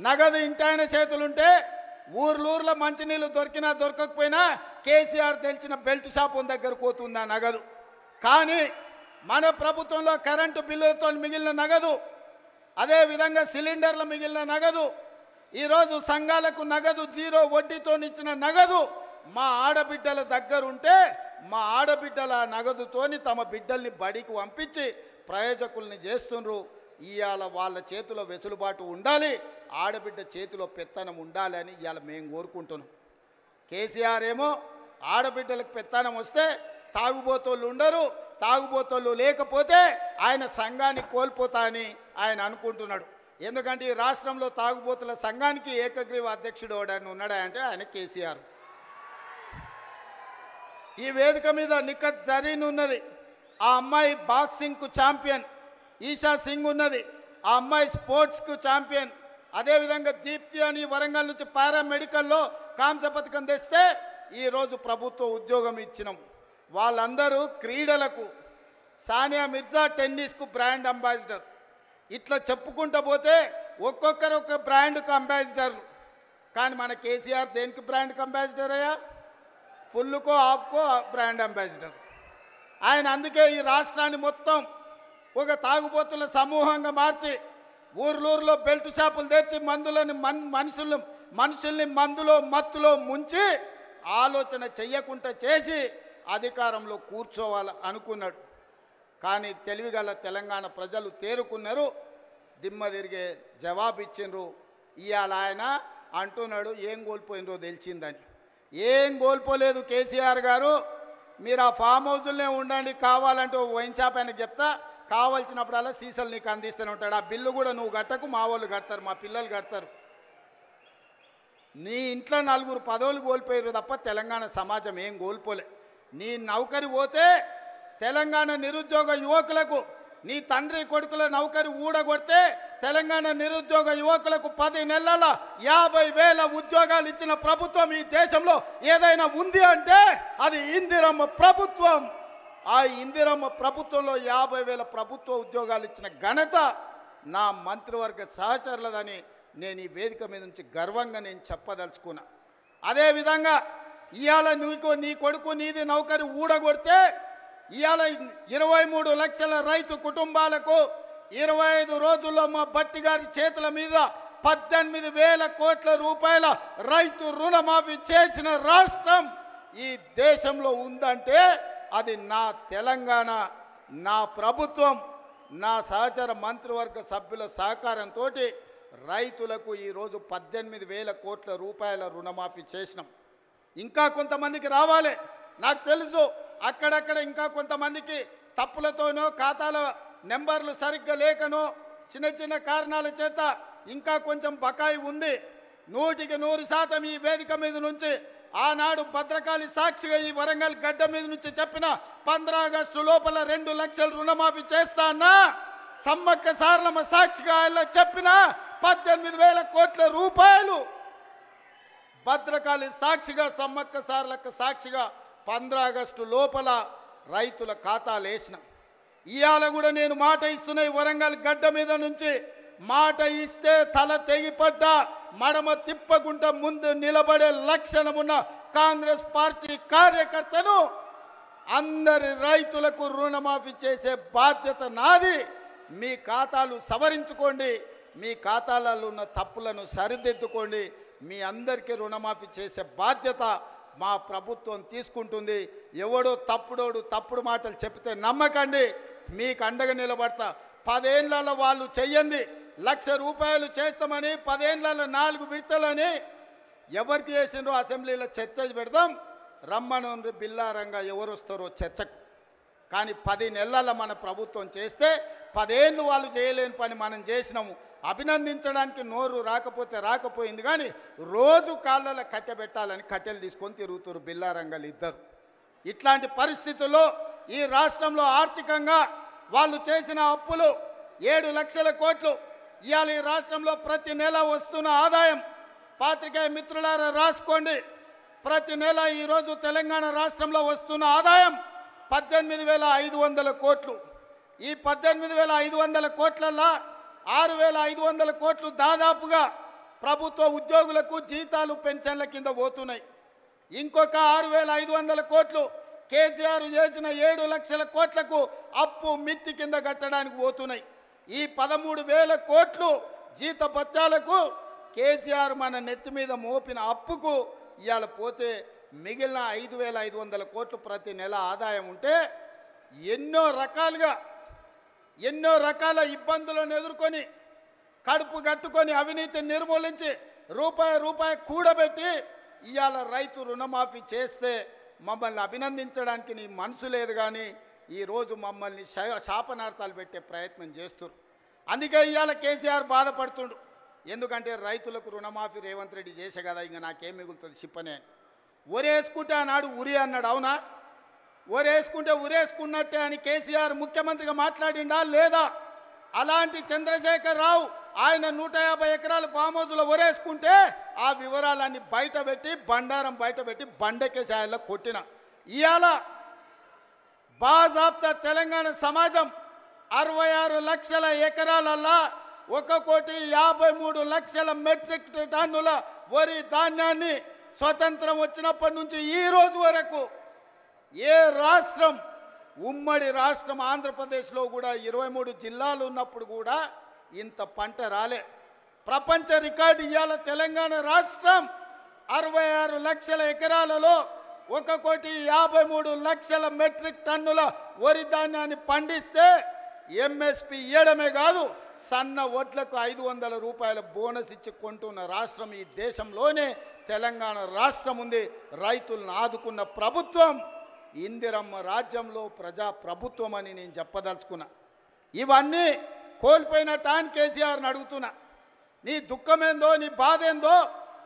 A: నగదు ఇంటాయన చేతులుంటే ఊర్లూర్లో మంచినీళ్ళు దొరికినా దొరకకపోయినా కేసీఆర్ తెలిసిన బెల్ట్ షాప్ దగ్గర పోతుందా నగదు. కానీ మన ప్రభుత్వంలో కరెంటు బిల్లులతో మిగిలిన నగదు, అదేవిధంగా సిలిండర్ల మిగిలిన నగదు, ఈరోజు సంఘాలకు నగదు 0 వడ్డీతో ఇచ్చిన నగదు మా ఆడబిడ్డల దగ్గర ఉంటే మా ఆడబిడ్డల నగదుతోని తమ బిడ్డల్ని బడికి పంపించి ప్రయోజకుల్ని చేస్తుండ్రు. ఇవాళ వాళ్ళ చేతిలో వెసులుబాటు ఉండాలి, ఆడబిడ్డ చేతిలో పెత్తనం ఉండాలి అని ఇవాళ మేము కోరుకుంటున్నాం. కేసీఆర్ ఏమో ఆడబిడ్డలకు పెత్తనం వస్తే తాగుబోతోళ్ళు ఉండరు, తాగుబోతోళ్ళు లేకపోతే ఆయన సంఘాన్ని కోల్పోతా అని ఆయన అనుకుంటున్నాడు. ఎందుకంటే ఈ రాష్ట్రంలో తాగుబోతుల సంఘానికి ఏకగ్రీవ అధ్యక్షుడు ఎవడని ఉన్నాడా అంటే ఆయన కేసీఆర్. ఈ వేదిక మీద నిఖత్ జరీన్ ఉన్నది, ఆ అమ్మాయి బాక్సింగ్కు ఛాంపియన్. ఈషా సింగ్ ఉన్నది, ఆ అమ్మాయి స్పోర్ట్స్కు ఛాంపియన్. అదేవిధంగా దీప్తి అని వరంగల్ నుంచి పారామెడికల్లో కాంస్య పథకం తెస్తే ఈరోజు ప్రభుత్వ ఉద్యోగం ఇచ్చినాం. వాళ్ళందరూ క్రీడలకు, సానియా మిర్జా టెన్నిస్కు బ్రాండ్ అంబాసిడర్. ఇట్లా చెప్పుకుంటూ పోతే ఒక్కొక్కరు ఒక బ్రాండ్కు అంబాసిడర్లు. కానీ మన కేసీఆర్ దేనికి బ్రాండ్కి అంబాసిడర్ అయ్యా? ఫుల్కో హాఫ్కో బ్రాండ్ అంబాసిడర్ ఆయన. అందుకే ఈ రాష్ట్రాన్ని మొత్తం ఒక తాగుబోతుల సమూహంగా మార్చి ఊర్లూరులో బెల్ట్ షాపులు తెచ్చి మందులని మనుషుల్ని మందులో మత్తులో ముంచి ఆలోచన చెయ్యకుండా చేసి అధికారంలో కూర్చోవాలి అనుకున్నాడు. కానీ తెలివిగల తెలంగాణ ప్రజలు తేరుకున్నారు, దిమ్మ తిరిగే జవాబు ఇచ్చిండ్రు. ఇవాళ ఆయన అంటున్నాడు ఏం కోల్పోయినరో తెలిసిందని. ఏం కోల్పోలేదు కేసీఆర్ గారు, మీరు ఆ ఫామ్ హౌజుల్నే ఉండండి, కావాలంటే వైన్ షాప్ ఆయనకు చెప్తా, కావాల్సినప్పుడల్లా సీసాలు నీకు అందిస్తూనే ఉంటాడు. ఆ బిల్లు కూడా నువ్వు కట్టకు, మా వాళ్ళు కడతారు, మా పిల్లలు కడతారు. నీ ఇంట్లో 4 పదవులు కోల్పోయారు తప్ప తెలంగాణ సమాజం ఏం కోల్పోలే. నీ నౌకరి పోతే తెలంగాణ నిరుద్యోగ యువకులకు, నీ తండ్రి కొడుకుల నౌకరి ఊడగొడితే తెలంగాణ నిరుద్యోగ యువకులకు 10 నెలల 50,000 ఉద్యోగాలు ఇచ్చిన ప్రభుత్వం ఈ దేశంలో ఏదైనా ఉంది అంటే అది ఇందిరమ్మ ప్రభుత్వం. ఆ ఇందిరమ్మ ప్రభుత్వంలో 50,000 ప్రభుత్వ ఉద్యోగాలు ఇచ్చిన ఘనత నా మంత్రివర్గ సహచరులదని నేను ఈ వేదిక మీద నుంచి గర్వంగా నేను చెప్పదలుచుకున్నా. అదేవిధంగా ఇవాళ నీ కొడుకు నీది నౌకరి ఊడగొడితే ఇవాళ 23 లక్షల రైతు కుటుంబాలకు 25 రోజుల్లో మా భట్టి గారి చేతుల మీద 18,000 కోట్ల రూపాయల రైతు రుణమాఫీ చేసిన రాష్ట్రం ఈ దేశంలో ఉందంటే అది నా తెలంగాణ, నా ప్రభుత్వం, నా సహచర మంత్రివర్గ సభ్యుల సహకారంతో రైతులకు ఈరోజు 18,000 కోట్ల రూపాయల రుణమాఫీ చేసినాం. ఇంకా కొంతమందికి రావాలి నాకు తెలుసు, అక్కడక్కడ ఇంకా కొంతమందికి తప్పులతోనో ఖాతాల నెంబర్లు సరిగ్గా లేకనో చిన్న చిన్న కారణాల చేత ఇంకా కొంచెం బకాయి ఉంది. 100% ఈ వేదిక మీద నుంచి ఆనాడు భద్రకాళి సాక్షిగా ఈ వరంగల్ గడ్డ మీద నుంచి చెప్పిన 15 ఆగస్టు లోపల 2 లక్షల రుణమాఫీ చేస్తా అన్నా, సమ్మక్క సారలమ్మ సాక్షిగా ఇలా చెప్పిన 18,000 కోట్ల రూపాయలు భద్రకాళి సాక్షిగా, సమ్మక్క సారలక్క సాక్షిగా 15 ఆగస్టు లోపల రైతుల ఖాతాలు వేసిన. ఇవాళ కూడా నేను మాట ఇస్తున్నా, ఈ వరంగల్ గడ్డ మీద నుంచి మాట ఇస్తే తల తెగిపడ్డా మడమ తిప్పకుండా ముందు నిలబడే లక్షణమున్న కాంగ్రెస్ పార్టీ కార్యకర్తను అందరి రైతులకు రుణమాఫీ చేసే బాధ్యత నాది. మీ ఖాతాలు సవరించుకోండి, మీ ఖాతాలలో ఉన్న తప్పులను సరిదిద్దుకోండి. మీ అందరికీ రుణమాఫీ చేసే బాధ్యత మా ప్రభుత్వం తీసుకుంటుంది. ఎవడో తప్పుడు మాటలు చెప్తే నమ్మకండి, మీకు అండగా నిలబడతా. 10 ఏళ్లలో వాళ్ళు చెయ్యండి 1,00,000 రూపాయలు చేస్తామని 10 ఏళ్లలో 4 విడతలని ఎవరికి చేసిండ్రో అసెంబ్లీలో చర్చ పెడదాం, రమ్మను బిల్లారంగా ఎవరు వస్తారో చర్చకు. కానీ 10 నెలల మన ప్రభుత్వం చేస్తే 10 ఏళ్ళు వాళ్ళు చేయలేని పని మనం చేసినాము. అభినందించడానికి నోరు రాకపోయింది, కానీ రోజు కాళ్ళలో కట్టెబెట్టాలని కట్టెలు తీసుకొని తిరుగుతారు బిల్లారంగలు ఇద్దరు. ఇట్లాంటి పరిస్థితుల్లో ఈ రాష్ట్రంలో ఆర్థికంగా వాళ్ళు చేసిన అప్పులు 7 లక్షల కోట్లు. ఇవాళ ఈ రాష్ట్రంలో ప్రతి నెల వస్తున్న ఆదాయం, పాత్రికేయ మిత్రులారా రాసుకోండి, ప్రతి నెల ఈరోజు తెలంగాణ రాష్ట్రంలో వస్తున్న ఆదాయం 18,500 కోట్లు. ఈ 18,500 కోట్లల్లో 6,500 కోట్లు దాదాపుగా ప్రభుత్వ ఉద్యోగులకు జీతాలు పెన్షన్ల కింద పోతున్నాయి. ఇంకొక 6,500 కోట్లు కేసీఆర్ చేసిన 7 లక్షల కోట్లకు అప్పు మిత్తి కింద కట్టడానికి పోతున్నాయి. ఈ 13,000 కోట్లు జీతభత్యాలకు కేసీఆర్ మన నెత్తి మీద మోపిన అప్పుకు ఇవాళ పోతే మిగిలిన 5,500 కోట్లు ప్రతి నెల ఆదాయం ఉంటే ఎన్నో రకాల ఇబ్బందులను ఎదుర్కొని కడుపు కట్టుకొని అవినీతిని నిర్మూలించి రూపాయి కూడబెట్టి ఇవాళ రైతు రుణమాఫీ చేస్తే మమ్మల్ని అభినందించడానికి నీ మనసు లేదు, కానీ ఈరోజు మమ్మల్ని శాపనార్థాలు పెట్టే ప్రయత్నం చేస్తున్నారు. అందుకే ఇవాళ కేసీఆర్ బాధపడుతుండు. ఎందుకంటే రైతులకు రుణమాఫీ రేవంత్ రెడ్డి చేసే కదా, ఇంకా నాకేం మిగులుతుంది చెప్పనే అని. ఒరేసుకుంటే ఆనాడు ఉరి అన్నాడు, అవునా? ఒరేసుకుంటే ఉరేసుకున్నట్టే అని కేసీఆర్ ముఖ్యమంత్రిగా మాట్లాడిండా లేదా? అలాంటి చంద్రశేఖర్ రావు ఆయన 150 ఎకరాల ఫామ్ హౌస్లో ఒరేసుకుంటే ఆ వివరాలన్నీ బయట పెట్టి బండారం బయట పెట్టి బండకేసాయల్లో కొట్టిన. ఇవాళ బాజాబ్తా తెలంగాణ సమాజం 66 లక్షల ఎకరాలల్లా 1,53 లక్షల మెట్రిక్ టన్నుల వరి ధాన్యాన్ని స్వతంత్రం వచ్చినప్పటి నుంచి ఈ రోజు వరకు ఏ రాష్ట్రం, ఉమ్మడి రాష్ట్రం ఆంధ్రప్రదేశ్లో కూడా 23 జిల్లాలు ఉన్నప్పుడు కూడా ఇంత పంట రాలే. ప్రపంచ రికార్డు ఇవాళ తెలంగాణ రాష్ట్రం 66 లక్షల ఎకరాలలో 1,53 లక్షల మెట్రిక్ టన్నుల వరి ధాన్యాన్ని పండిస్తే ఎంఎస్పి ఇవ్వడమే కాదు, సన్న వడ్లకు 500 రూపాయల బోనస్ ఇచ్చి కొంటున్న రాష్ట్రం ఈ దేశంలోనే తెలంగాణ రాష్ట్రం ఉంది. రైతులను ఆదుకున్న ప్రభుత్వం ఇందిరమ్మ రాజ్యంలో ప్రజా ప్రభుత్వం అని నేను చెప్పదలుచుకున్నా. ఇవన్నీ కోల్పోయిన టాన్ కేసీఆర్ని అడుగుతున్నా, నీ దుఃఖమేందో నీ బాధ ఏందో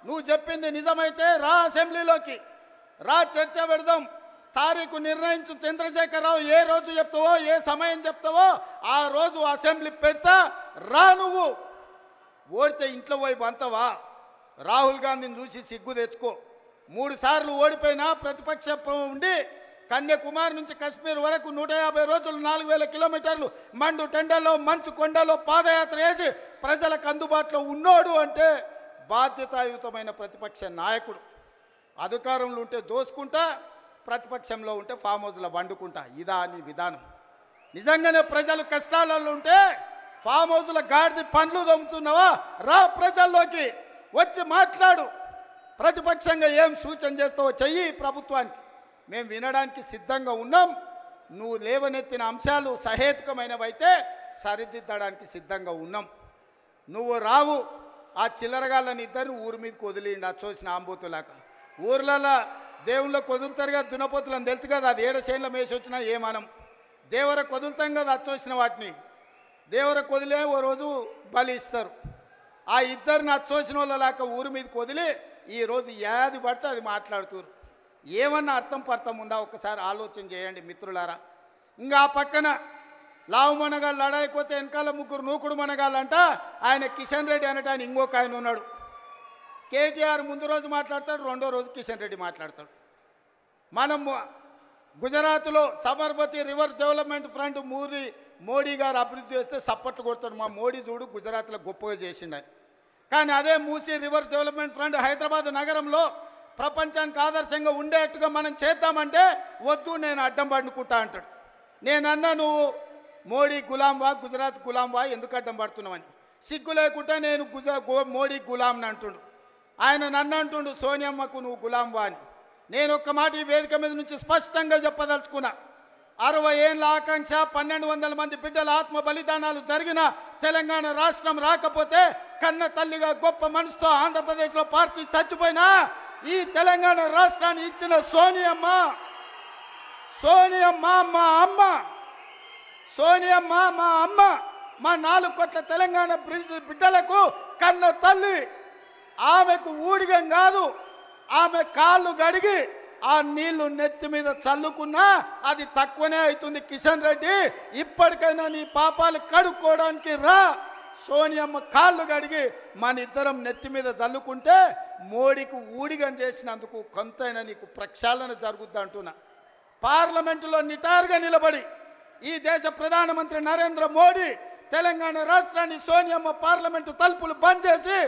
A: నువ్వు చెప్పింది నిజమైతే రా అసెంబ్లీలోకి రా, చర్చ పెడదాం. తారీఖు నిర్ణయించు చంద్రశేఖరరావు, ఏ రోజు చెప్తావో ఏ సమయం చెప్తావో ఆ రోజు అసెంబ్లీ పెడతా రా. నువ్వు ఓడితే ఇంట్లో పోయి బంతవా? రాహుల్ గాంధీని చూసి సిగ్గు తెచ్చుకో. 3 సార్లు ఓడిపోయినా ప్రతిపక్షం ఉండి కన్యాకుమారి నుంచి కశ్మీర్ వరకు 150 రోజులు 4000 కిలోమీటర్లు మండు టెండల్లో మంచు కొండలో పాదయాత్ర చేసి ప్రజలకు అందుబాటులో ఉన్నోడు అంటే బాధ్యతాయుతమైన ప్రతిపక్ష నాయకుడు. అధికారంలో ఉంటే దోసుకుంటా, ప్రతిపక్షంలో ఉంటే ఫామ్ హౌస్లో వండుకుంటా. ఇదా నీ విధానం? నిజంగానే ప్రజలు కష్టాలలో ఉంటే ఫామ్ హౌస్లో గాడిది పండ్లు దొమ్ముతున్నావా? రా ప్రజల్లోకి వచ్చి మాట్లాడు. ప్రతిపక్షంగా ఏం సూచన చేస్తావో చెయ్యి ప్రభుత్వానికి, మేము వినడానికి సిద్ధంగా ఉన్నాం. నువ్వు లేవనెత్తిన అంశాలు సహేతుకమైనవైతే సరిదిద్దడానికి సిద్ధంగా ఉన్నాం. నువ్వు రావు. ఆ చిల్లరగాళ్ళని ఇద్దరిని ఊరి మీదకి వదిలిండి, అది చూసిన ఆంబోతులాగా. ఊర్లలో దేవుళ్ళకి వదులుతారు కదా దున్నపోతులని తెలుసు కదా, అది 7 చేనుల మేసి వచ్చినా ఏమనం. దేవరకు వదులుతాం కదా అచ్చొచ్చిన వాటిని, దేవరకు వదిలే ఓ రోజు బలి ఇస్తారు. ఆ ఇద్దరిని అచ్చోసిన వాళ్ళలాగా ఊరి మీదకి వదిలి ఈరోజు ఏది పడితే అది మాట్లాడుతున్నారు. ఏమన్నా అర్థం ఉందా? ఒక్కసారి ఆలోచన చేయండి మిత్రులారా. ఇంకా ఆ పక్కన లావు మనగాళ్ళు లడాయిపోతే వెనకాల 3 నూకుడు మనగాళ్ళంట. ఆయన కిషన్ రెడ్డి అనటాన్ని ఇంకొక ఆయన ఉన్నాడు. కేటీఆర్ ముందు రోజు మాట్లాడతాడు, రెండో రోజు కిషన్ రెడ్డి మాట్లాడతాడు. మనం గుజరాత్లో Sabarmati river development front Modi గారు అభివృద్ధి చేస్తే సప్పట్లు కొడతాడు. మా మోడీ చూడు గుజరాత్లో గొప్పగా చేసిండని. కానీ అదే Musi river development front Hyderabad నగరంలో ప్రపంచానికి ఆదర్శంగా ఉండేట్టుగా మనం చేద్దామంటే వద్దు, నేను అడ్డం పడుకుంటా అంటాడు. నేనన్నా నువ్వు మోడీ గులాంవా, గుజరాత్ గులాంవా, ఎందుకు అడ్డం పడుతున్నావని. సిగ్గు లేకుండా నేను మోడీ గులాంని అంటుండు. ఆయన నన్ను అంటుండు సోనియమ్మకు నువ్వు గులాంవా అని. నేను ఒక్క మాట ఈ వేదిక మీద నుంచి స్పష్టంగా చెప్పదలుచుకున్నా. 60 ఏళ్ళ ఆకాంక్ష, 1200 మంది బిడ్డల ఆత్మ బలిదానాలు జరిగిన తెలంగాణ రాష్ట్రం రాకపోతే, కన్న తల్లిగా గొప్ప మనసుతో ఆంధ్రప్రదేశ్లో పార్టీ చచ్చిపోయినా ఈ తెలంగాణ రాష్ట్రాన్ని ఇచ్చిన సోనియమ్మ మా అమ్మ, సోనియమ్మ మా అమ్మ, మా 4 కోట్ల తెలంగాణ బిడ్డలకు కన్న తల్లి. ఆమెకు ఊడిగం కాదు, ఆమె కాళ్ళు గడిగి ఆ నీళ్లు నెత్తి మీద చల్లుకున్నా అది తక్కువనే అవుతుంది. కిషన్ రెడ్డి, ఇప్పటికైనా నీ పాపాలు కడుక్కోవడానికి రా. సోనియమ్మ కాళ్ళు గడిగి మన ఇద్దరం నెత్తి మీద చల్లుకుంటే మోడీకి ఊడిగం చేసినందుకు కొంతైనా నీకు ప్రక్షాళన జరుగుద్ది అంటున్నా. పార్లమెంటులో నిటారుగా నిలబడి ఈ దేశ ప్రధానమంత్రి నరేంద్ర మోడీ తెలంగాణ రాష్ట్రాన్ని సోనియమ్మ పార్లమెంటు తలుపులు బంద్ చేసి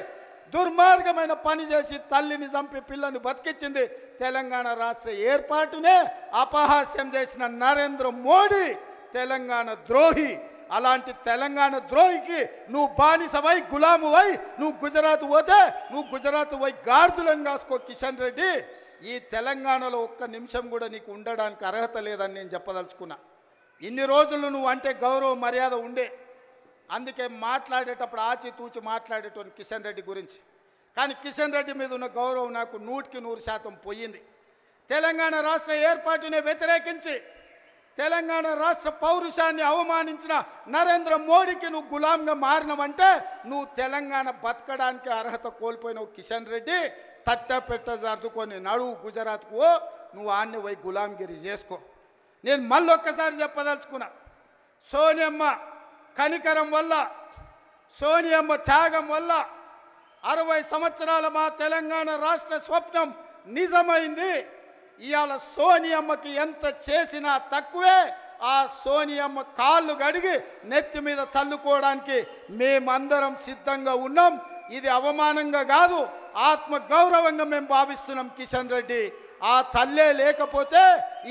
A: దుర్మార్గమైన పని చేసి తల్లిని చంపి పిల్లని బతికించింది. తెలంగాణ రాష్ట్ర ఏర్పాటునే అపహాస్యం చేసిన నరేంద్ర మోడీ తెలంగాణ ద్రోహి. అలాంటి తెలంగాణ ద్రోహికి నువ్వు బానిసవై గులామువై నువ్వు గుజరాత్ పోతే నువ్వు గుజరాత్ పోయి గార్దులను కాసుకో. కిషన్ రెడ్డి, ఈ తెలంగాణలో ఒక్క నిమిషం కూడా నీకు ఉండడానికి అర్హత లేదని నేను చెప్పదలుచుకున్నా. ఇన్ని రోజులు నువ్వు అంటే గౌరవ మర్యాద ఉండే, అందుకే మాట్లాడేటప్పుడు ఆచితూచి మాట్లాడేటోని కిషన్ రెడ్డి గురించి. కానీ కిషన్ రెడ్డి మీద ఉన్న గౌరవం నాకు 100% పోయింది. తెలంగాణ రాష్ట్ర ఏర్పాటుని వ్యతిరేకించి తెలంగాణ రాష్ట్ర పౌరుషాన్ని అవమానించిన నరేంద్ర మోడీకి నువ్వు గులాంగా మారినవంటే నువ్వు తెలంగాణ బతకడానికి అర్హత కోల్పోయినావు కిషన్ రెడ్డి. తట్టపెట్ట జరుపుకొని నడువు గుజరాత్కు నువ్వు ఆన్ని పోయి గులాంగిరి చేసుకో. నేను మళ్ళొక్కసారి చెప్పదలుచుకున్నా, సోనియమ్మ కనికరం వల్ల, సోనియమ్మ త్యాగం వల్ల 60 సంవత్సరాల మా తెలంగాణ రాష్ట్ర స్వప్నం నిజమైంది. ఇవాళ సోనియమ్మకి ఎంత చేసినా తక్కువే. ఆ సోనియమ్మ కాళ్ళు గడిగి నెత్తి మీద చల్లుకోవడానికి మేమందరం సిద్ధంగా ఉన్నాం. ఇది అవమానంగా కాదు, ఆత్మ గౌరవంగా మేము భావిస్తున్నాం కిషన్ రెడ్డి. ఆ తల్లే లేకపోతే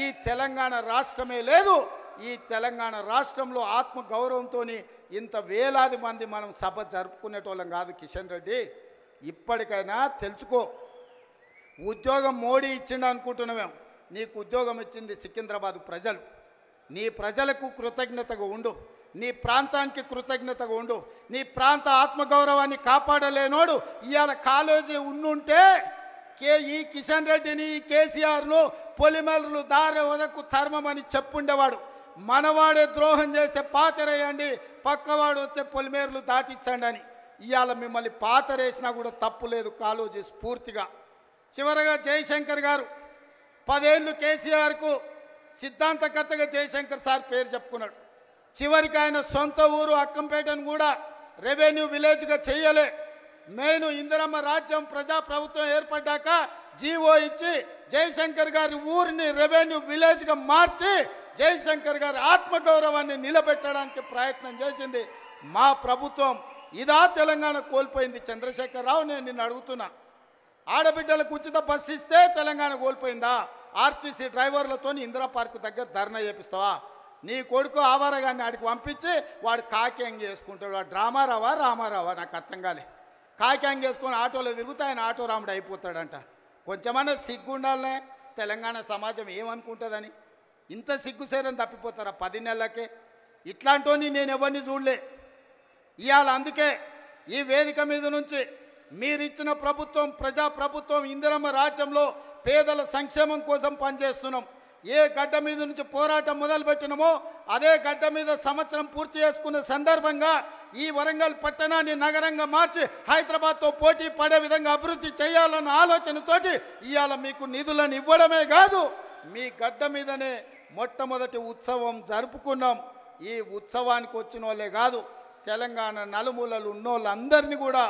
A: ఈ తెలంగాణ రాష్ట్రమే లేదు. ఈ తెలంగాణ రాష్ట్రంలో ఆత్మ గౌరవంతో ఇంత వేలాది మంది మనం సభ జరుపుకునేటోళ్ళం కాదు కిషన్ రెడ్డి. ఇప్పటికైనా తెలుసుకో, ఉద్యోగం మోడీ ఇచ్చిండు అనుకుంటున్నామేం. నీకు ఉద్యోగం ఇచ్చింది సికింద్రాబాద్ ప్రజలు. నీ ప్రజలకు కృతజ్ఞతగా ఉండు, నీ ప్రాంతానికి కృతజ్ఞతగా ఉండు. నీ ప్రాంత ఆత్మగౌరవాన్ని కాపాడలేనోడు ఇవాళ కాలేజీ ఉండుంటే ఈ కిషన్ రెడ్డిని, కేసీఆర్ను పొలిమేరలు దారి వరకు ధర్మమని చెప్పుండేవాడు. మనవాడే ద్రోహం చేస్తే పాతరేయండి, పక్కవాడు వస్తే పొలిమేరలు దాటించండి అని. ఇవాళ మిమ్మల్ని పాతరేసినా కూడా తప్పు లేదు కాలేజీ స్ఫూర్తిగా. చివరగా జయశంకర్ గారు 10 ఏళ్ళు కేసీఆర్కు సిద్ధాంతకర్తగా జయశంకర్ సార్ పేరు చెప్పుకున్నాడు. చివరికి ఆయన సొంత ఊరు అక్కంపేటను కూడా రెవెన్యూ విలేజ్గా చేయలే. మెయిన్ ఇందిరమ్మ రాజ్యం ప్రజాప్రభుత్వం ఏర్పడ్డాక జీవో ఇచ్చి జయశంకర్ గారి ఊరిని రెవెన్యూ విలేజ్గా మార్చి జయశంకర్ గారి ఆత్మగౌరవాన్ని నిలబెట్టడానికి ప్రయత్నం చేసింది మా ప్రభుత్వం. ఇదా తెలంగాణ కోల్పోయింది? చంద్రశేఖర్ రావు, నేను నిన్ను అడుగుతున్నా, ఆడబిడ్డలకు ఉచిత బస్సు ఇస్తే తెలంగాణ కోల్పోయిందా? ఆర్టీసీ డ్రైవర్లతో ఇందిరా పార్క్ దగ్గర ధర్నా చేపిస్తావా? నీ కొడుకు ఆవారగాన్ని ఆడికి పంపించి వాడు కాకింగ్ చేసుకుంటాడు. వాడు రామారావా నాకు అర్థం కాలే. కాకింగ్ చేసుకొని ఆటోలో తిరుగుతా ఆయన ఆటో రాముడు అయిపోతాడంట. కొంచెమన్నా సిగ్గుండాలనే తెలంగాణ సమాజం ఏమనుకుంటుందని. ఇంత సిగ్గుసేరని తప్పిపోతారా 10 నెలలకే? ఇట్లాంటి నేను ఎవరిని చూడలే. ఇవాళ అందుకే ఈ వేదిక మీద నుంచి మీరిచ్చిన ప్రభుత్వం, ప్రజాప్రభుత్వం, ఇందిరమ్మ రాజ్యంలో పేదల సంక్షేమం కోసం పనిచేస్తున్నాం. ఏ గడ్డ మీద నుంచి పోరాటం మొదలుపెట్టినామో అదే గడ్డ మీద సంవత్సరం పూర్తి చేసుకున్న సందర్భంగా ఈ వరంగల్ పట్టణాన్ని నగరంగా మార్చి హైదరాబాద్తో పోటీ పడే విధంగా అభివృద్ధి చేయాలన్న ఆలోచనతోటి ఇవాళ మీకు నిధులను ఇవ్వడమే కాదు, మీ గడ్డ మీదనే మొట్టమొదటి ఉత్సవం జరుపుకున్నాం. ఈ ఉత్సవానికి వచ్చిన వాళ్ళే కాదు, తెలంగాణ నలుమూలలు ఉన్నోళ్ళందరినీ కూడా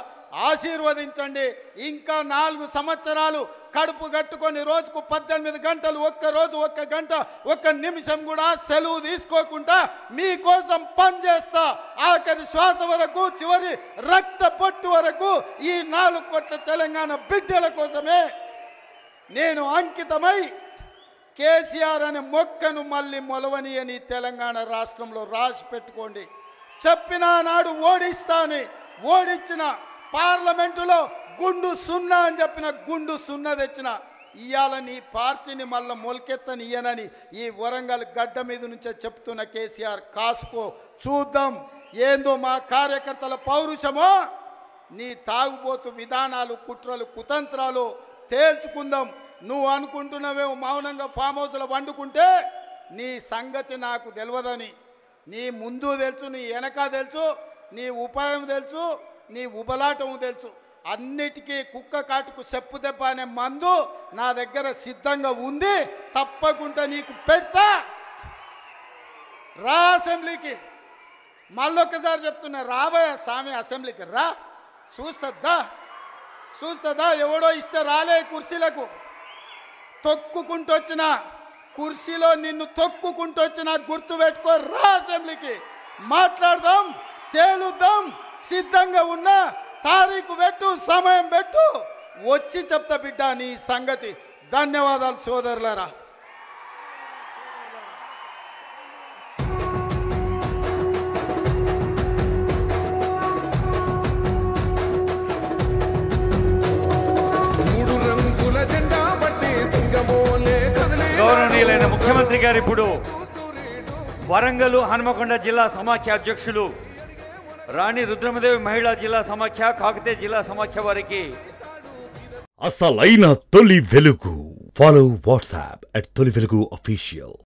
A: ఆశీర్వదించండి. ఇంకా 4 సంవత్సరాలు కడుపు కట్టుకొని రోజుకు 18 గంటలు, ఒక్కరోజు 1 గంట 1 నిమిషం కూడా సెలవు తీసుకోకుండా మీకోసం పనిచేస్తా. ఆఖరి శ్వాస వరకు, చివరి రక్త పొట్టు వరకు ఈ 4 కోట్ల తెలంగాణ బిడ్డల కోసమే నేను అంకితమై కేసీఆర్ అనే మొక్కను మళ్ళీ మొలవనియని తెలంగాణ రాష్ట్రంలో రాసి పెట్టుకోండి. చెప్పిన నాడు ఓడిస్తాని, ఓడించిన పార్లమెంటులో గుండు 0 అని చెప్పిన గుండు 0 తెచ్చిన. ఇవాళ నీ పార్టీని మళ్ళీ మొలకెత్తని ఇయ్యనని ఈ వరంగల్ గడ్డ మీద నుంచే చెప్తున్న కేసీఆర్, కాసుకో, చూద్దాం ఏందో మా కార్యకర్తల పౌరుషమో, నీ తాగుబోతు విధానాలు, కుట్రలు, కుతంత్రాలు తేల్చుకుందాం. నువ్వు అనుకుంటున్నావేమో మౌనంగా ఫామ్ హౌస్లో వండుకుంటే నీ సంగతి నాకు తెలియదని. నీ ముందు తెలుసు, నీ వెనక తెలుసు, నీ ఉపాయం తెలుసు, నీ ఉబలాటం తెలుసు. అన్నిటికీ కుక్క కాటుకు చెప్పు దెబ్బ అనే మందు నా దగ్గర సిద్ధంగా ఉంది. తప్పకుండా నీకు పెడతా. రా అసెంబ్లీకి. మళ్ళొక్కసారి చెప్తున్నా, రాబోయే స్వామి అసెంబ్లీకి రా. చూస్తుందా ఎవడో ఇస్తే రాలే కుర్చీలకు. తొక్కుకుంటూ వచ్చిన కుర్చీలో నిన్ను తొక్కుకుంటూ వచ్చిన గుర్తు పెట్టుకో. రా అసెంబ్లీకి, మాట్లాడదాం, తేలుద్దాం. సిద్ధంగా ఉన్నా తారీఖు పెట్టు, సమయం పెట్టు, వచ్చి చెప్తా బిడ్డ నీ సంగతి. ధన్యవాదాలు సోదరులారా.
B: గౌరవనీయులైన ముఖ్యమంత్రి గారు ఇప్పుడు వరంగల్ హనుమకొండ జిల్లా సమాఖ్య అధ్యక్షులు రాణి రుద్రమదేవి మహిళా జిల్లా సమాఖ్య, కాకతీయ జిల్లా సమాఖ్య వారికి
C: అసలైన తొలి వెలుగు Follow WhatsApp at Toli Velugu Official.